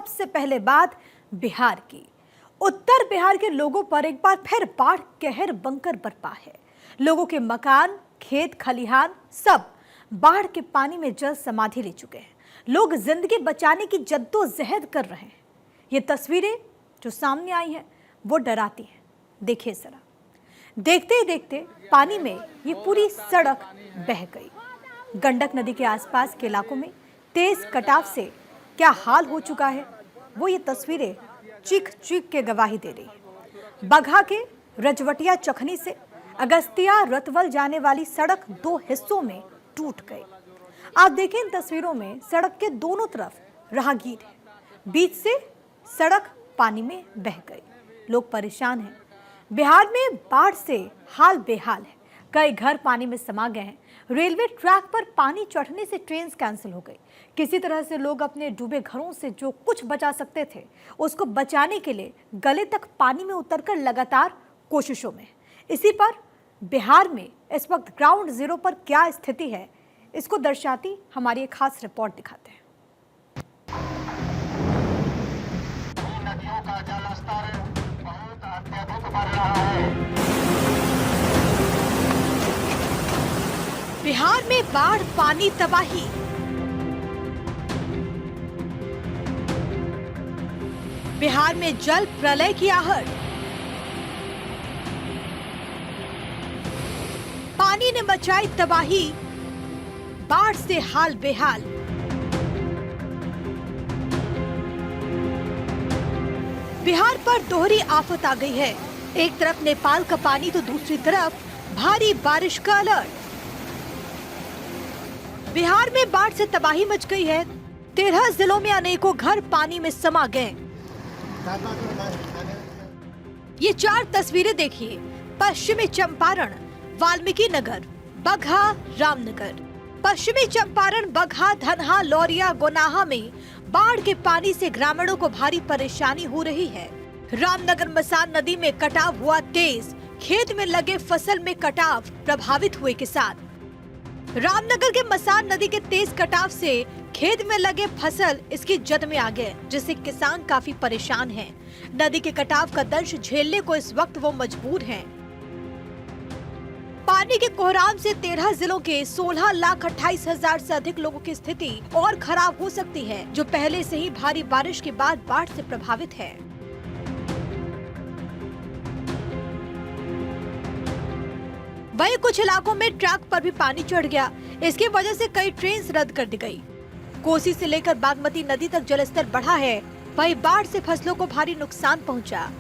सबसे पहले बात बिहार की। उत्तर बिहार के लोगों पर एक बार फिर बाढ़ कहर बनकर बरपा है। लोगों के मकान, खेत खलिहान सब बाढ़ के पानी में जल समाधि ले चुके हैं। लोग जिंदगी बचाने की जद्दोजहद कर रहे हैं। ये तस्वीरें जो सामने आई हैं वो डराती हैं। देखिए जरा, देखते ही देखते पानी में ये पूरी सड़क बह गई। गंडक नदी के आसपास के इलाकों में तेज कटाव से क्या हाल हो चुका है वो ये तस्वीरें चीख चीख के गवाही दे रही है। बगहा के रजवटिया चखनी से अगस्तिया रतवल जाने वाली सड़क दो हिस्सों में टूट गई। आप देखें इन तस्वीरों में सड़क के दोनों तरफ राहगीर है, बीच से सड़क पानी में बह गई। लोग परेशान हैं। बिहार में बाढ़ से हाल बेहाल है। कई घर पानी में समा गए हैं। रेलवे ट्रैक पर पानी चढ़ने से ट्रेन कैंसिल हो गई। किसी तरह से लोग अपने डूबे घरों से जो कुछ बचा सकते थे उसको बचाने के लिए गले तक पानी में उतरकर लगातार कोशिशों में। इसी पर बिहार में इस वक्त ग्राउंड जीरो पर क्या स्थिति है इसको दर्शाती हमारी एक खास रिपोर्ट दिखाते हैं। नदियों का जलस्तर बहुत अत्यधिक बढ़ रहा है। बिहार में बाढ़ पानी तबाही। बिहार में जल प्रलय की आहट। पानी ने मचाई तबाही, बाढ़ से हाल बेहाल। बिहार पर दोहरी आफत आ गई है। एक तरफ नेपाल का पानी तो दूसरी तरफ भारी बारिश का अलर्ट। बिहार में बाढ़ से तबाही मच गई है। 13 जिलों में अनेकों घर पानी में समा गए। ये 4 तस्वीरें देखिए। पश्चिमी चंपारण, वाल्मीकि नगर, बगहा, रामनगर। पश्चिमी चंपारण, बगहा, धनहा, लौरिया, गोनाहा में बाढ़ के पानी से ग्रामीणों को भारी परेशानी हो रही है। रामनगर मसान नदी में कटाव हुआ तेज। खेत में लगे फसल में कटाव, प्रभावित हुए किसान। रामनगर के मसान नदी के तेज कटाव से खेत में लगे फसल इसकी जद में आ गए, जिससे किसान काफी परेशान हैं। नदी के कटाव का दंश झेलने को इस वक्त वो मजबूर हैं। पानी के कोहराम से 13 जिलों के 16,28,000 से अधिक लोगों की स्थिति और खराब हो सकती है, जो पहले से ही भारी बारिश के बाद बाढ़ से प्रभावित है। वहीं कुछ इलाकों में ट्रैक पर भी पानी चढ़ गया। इसकी वजह से कई ट्रेन रद्द कर दी गई। कोसी से लेकर बागमती नदी तक जलस्तर बढ़ा है। वहीं बाढ़ से फसलों को भारी नुकसान पहुंचा।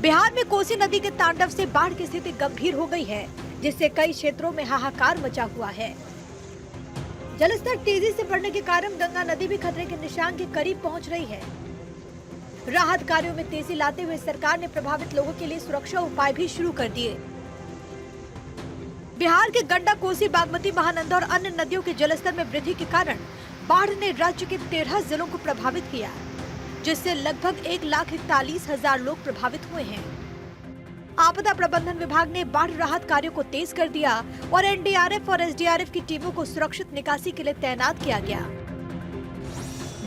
बिहार में कोसी नदी के तांडव से बाढ़ की स्थिति गंभीर हो गई है, जिससे कई क्षेत्रों में हाहाकार मचा हुआ है। जलस्तर तेजी से बढ़ने के कारण गंगा नदी भी खतरे के निशान के करीब पहुंच रही है। राहत कार्यों में तेजी लाते हुए सरकार ने प्रभावित लोगों के लिए सुरक्षा उपाय भी शुरू कर दिए। बिहार के गंडक, कोसी, बागमती, महानंदा और अन्य नदियों के जलस्तर में वृद्धि के कारण बाढ़ ने राज्य के 13 जिलों को प्रभावित किया, जिससे लगभग 1,41,000 लोग प्रभावित हुए हैं। आपदा प्रबंधन विभाग ने बाढ़ राहत कार्यों को तेज कर दिया और एनडीआरएफ और एसडीआरएफ की टीमों को सुरक्षित निकासी के लिए तैनात किया गया।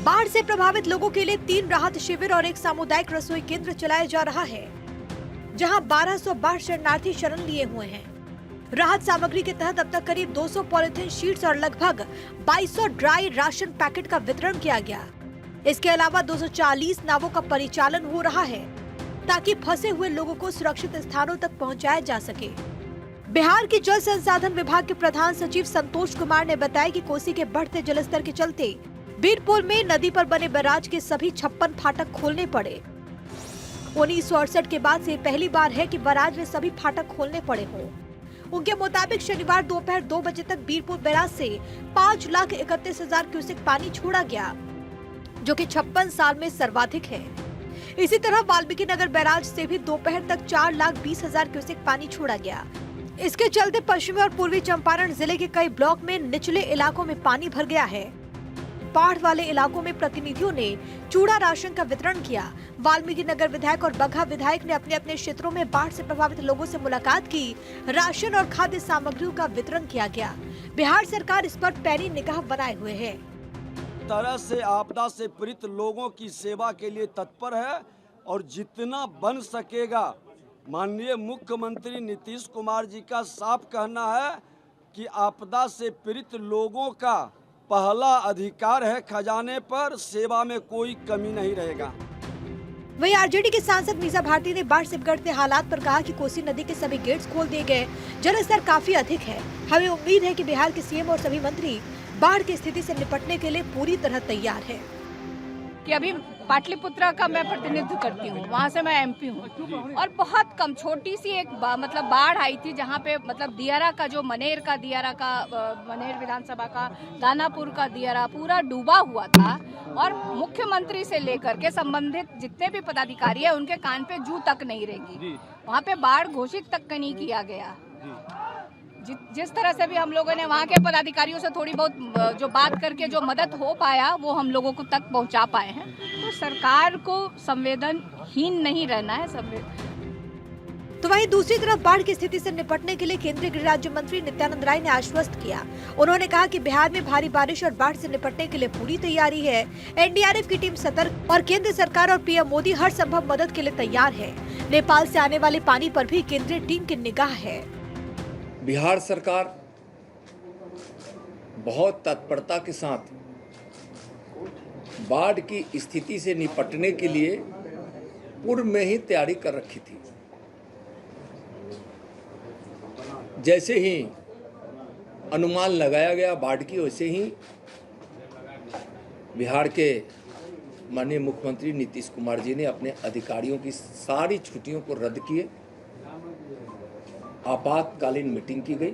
बाढ़ से प्रभावित लोगों के लिए 3 राहत शिविर और 1 सामुदायिक रसोई केंद्र चलाया जा रहा है, जहां 1200 बाढ़ शरणार्थी शरण लिए हुए हैं। राहत सामग्री के तहत अब तक करीब 200 पॉलिथीन शीट्स और लगभग 2200 ड्राई राशन पैकेट का वितरण किया गया। इसके अलावा 240 नावों का परिचालन हो रहा है, ताकि फंसे हुए लोगों को सुरक्षित स्थानों तक पहुंचाया जा सके। बिहार के जल संसाधन विभाग के प्रधान सचिव संतोष कुमार ने बताया कि कोसी के बढ़ते जलस्तर के चलते बीरपुर में नदी पर बने बैराज के सभी 56 फाटक खोलने पड़े। 1968 के बाद से पहली बार है कि बैराज में सभी फाटक खोलने पड़े हों। उनके मुताबिक शनिवार दोपहर 2 बजे तक बीरपुर बैराज से 5,31,000 क्यूसेक पानी छोड़ा गया, जो कि 56 साल में सर्वाधिक है। इसी तरह वाल्मीकि नगर बैराज से भी दोपहर तक 4,20,000 क्यूसेक पानी छोड़ा गया। इसके चलते पश्चिमी और पूर्वी चंपारण जिले के कई ब्लॉक में निचले इलाकों में पानी भर गया है। बाढ़ वाले इलाकों में प्रतिनिधियों ने चूड़ा राशन का वितरण किया। वाल्मीकि नगर विधायक और बगहा विधायक ने अपने अपने क्षेत्रों में बाढ़ से प्रभावित लोगों से मुलाकात की। राशन और खाद्य सामग्रियों का वितरण किया गया। बिहार सरकार इस पर पैनी निगाह बनाए हुए है। तरह से आपदा से पीड़ित लोगों की सेवा के लिए तत्पर है और जितना बन सकेगा। माननीय मुख्यमंत्री नीतीश कुमार जी का साफ कहना है कि आपदा से पीड़ित लोगों का पहला अधिकार है खजाने पर, सेवा में कोई कमी नहीं रहेगा। वहीं आरजेडी के सांसद मीसा भारती ने बाढ़ से बिगड़ते हालात पर कहा कि कोसी नदी के सभी गेट्स खोल दिए गए, जलस्तर काफी अधिक है। हमें उम्मीद है कि बिहार के सीएम और सभी मंत्री बाढ़ की स्थिति से निपटने के लिए पूरी तरह तैयार है। कि अभी पाटलिपुत्रा का मैं प्रतिनिधित्व करती हूँ, वहाँ से मैं एमपी हूँ और बहुत कम छोटी सी एक मतलब बाढ़ आई थी जहाँ पे मतलब दियारा का जो मनेर विधानसभा का दानापुर का दियारा पूरा डूबा हुआ था और मुख्यमंत्री से लेकर के संबंधित जितने भी पदाधिकारी है उनके कान पे जू तक नहीं रहेगी। वहाँ पे बाढ़ घोषित तक नहीं किया गया। जिस तरह से भी हम लोगों ने वहाँ के पदाधिकारियों से थोड़ी बहुत जो बात करके जो मदद हो पाया वो हम लोगों को तक पहुँचा पाए हैं। तो सरकार को संवेदनहीन नहीं रहना है। तो वहीं दूसरी तरफ बाढ़ की स्थिति से निपटने के लिए केंद्रीय गृह राज्य मंत्री नित्यानंद राय ने आश्वस्त किया। उन्होंने कहा कि बिहार में भारी बारिश और बाढ़ से निपटने के लिए पूरी तैयारी है। एनडीआरएफ की टीम सतर्क और केंद्र सरकार और पीएम मोदी हर संभव मदद के लिए तैयार है। नेपाल से आने वाले पानी पर भी केंद्रीय टीम की निगाह है। बिहार सरकार बहुत तत्परता के साथ बाढ़ की स्थिति से निपटने के लिए पूर्व में ही तैयारी कर रखी थी। जैसे ही अनुमान लगाया गया बाढ़ की, वैसे ही बिहार के माननीय मुख्यमंत्री नीतीश कुमार जी ने अपने अधिकारियों की सारी छुट्टियों को रद्द किए, आपातकालीन मीटिंग की गई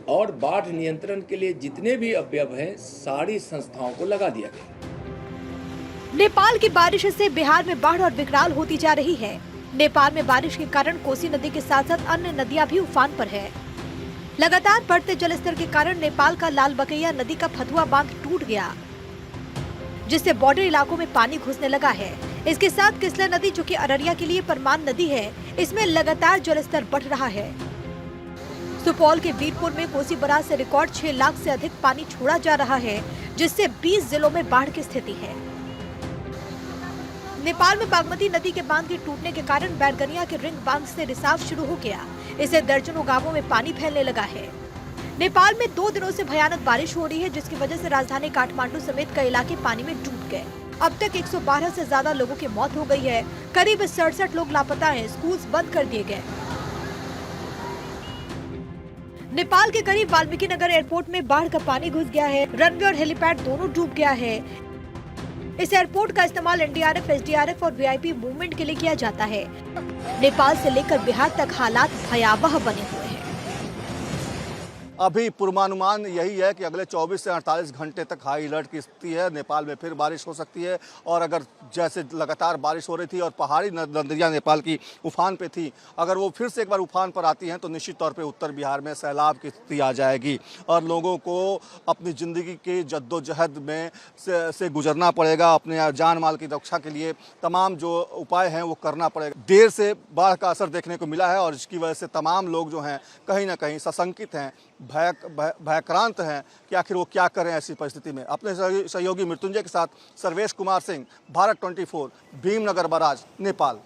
और बाढ़ नियंत्रण के लिए जितने भी अवयव हैं सारी संस्थाओं को लगा दिया गया। नेपाल की बारिश से बिहार में बाढ़ और विकराल होती जा रही है। नेपाल में बारिश के कारण कोसी नदी के साथ साथ अन्य नदियां भी उफान पर है। लगातार बढ़ते जलस्तर के कारण नेपाल का लाल बकैया नदी का फतुआ बांध टूट गया, जिससे बॉर्डर इलाकों में पानी घुसने लगा है। इसके साथ किसला नदी, जो कि अररिया के लिए परमान नदी है, इसमें लगातार जलस्तर बढ़ रहा है। सुपौल के वीरपुर में कोसी बराज से रिकॉर्ड 6 लाख से अधिक पानी छोड़ा जा रहा है, जिससे 20 जिलों में बाढ़ की स्थिति है। नेपाल में बागमती नदी के बांध के टूटने के कारण बैरगनिया के रिंग बांध से रिसाव शुरू हो गया। इससे दर्जनों गांवों में पानी फैलने लगा है। नेपाल में 2 दिनों से भयानक बारिश हो रही है, जिसकी वजह से राजधानी काठमांडू समेत कई इलाके पानी में डूब गए। अब तक 112 से ज्यादा लोगों की मौत हो गई है। करीब 67 लोग लापता हैं। स्कूल्स बंद कर दिए गए। नेपाल के करीब वाल्मीकि नगर एयरपोर्ट में बाढ़ का पानी घुस गया है। रनवे और हेलीपैड दोनों डूब गया है। इस एयरपोर्ट का इस्तेमाल एनडीआरएफ, एसडीआरएफ और वीआईपी मूवमेंट के लिए किया जाता है। नेपाल से लेकर बिहार तक हालात भयावह बने हुए हैं। अभी पूर्वानुमान यही है कि अगले 24 से 48 घंटे तक हाई अलर्ट की स्थिति है। नेपाल में फिर बारिश हो सकती है और अगर जैसे लगातार बारिश हो रही थी और पहाड़ी नदियाँ नेपाल की उफान पे थी, अगर वो फिर से एक बार उफान पर आती हैं तो निश्चित तौर पे उत्तर बिहार में सैलाब की स्थिति आ जाएगी और लोगों को अपनी ज़िंदगी की जद्दोजहद में से गुजरना पड़ेगा। अपने जान माल की रक्षा के लिए तमाम जो उपाय हैं वो करना पड़ेगा। देर से बाढ़ का असर देखने को मिला है और इसकी वजह से तमाम लोग जो हैं कहीं ना कहीं सशंकित हैं, भयक्रांत हैं कि आखिर वो क्या करें ऐसी परिस्थिति में। अपने सहयोगी मृत्युंजय के साथ सर्वेश कुमार सिंह, भारत 24, भीमनगर बराज, नेपाल।